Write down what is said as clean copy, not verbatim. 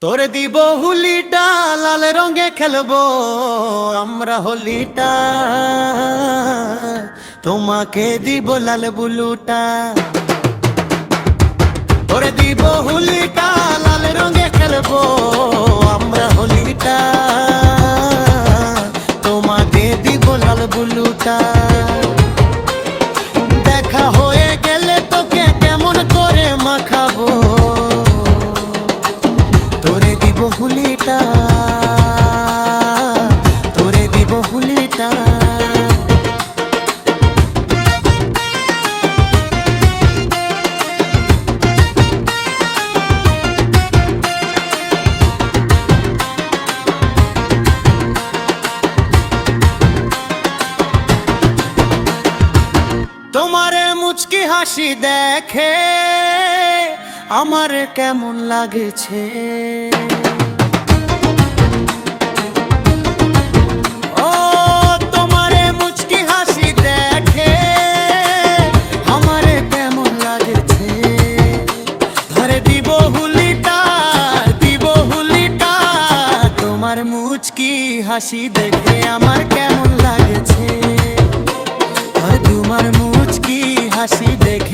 তোরে দিব হুলিটা, লাল রঙে খেলবো আমরা হোলিটা। তোমাকে দিব লাল বুলুটা। তোরে দিব হুলিটা, লাল রঙে খেলবো আমরা হোলিটা। তোমাকে দিব লাল বুলুটা। দেখা হয়ে গেলে তোকে কেমন করে মাখাবো। তোরে দিব হুলিটা, তোরে দিব হুলিটা। তোমারে মুচকি হাসি দেখে আমার কেমন লাগছে। ও তোমারে মুচকি হাসি দেখে আমার কেমন লাগছে। ধরে দিব হুলিটা, দিব হুলিটা। তোমার মুচকি হাসি দেখে আমার কেমন লাগছে। তোমার মুচকি হাসি দেখে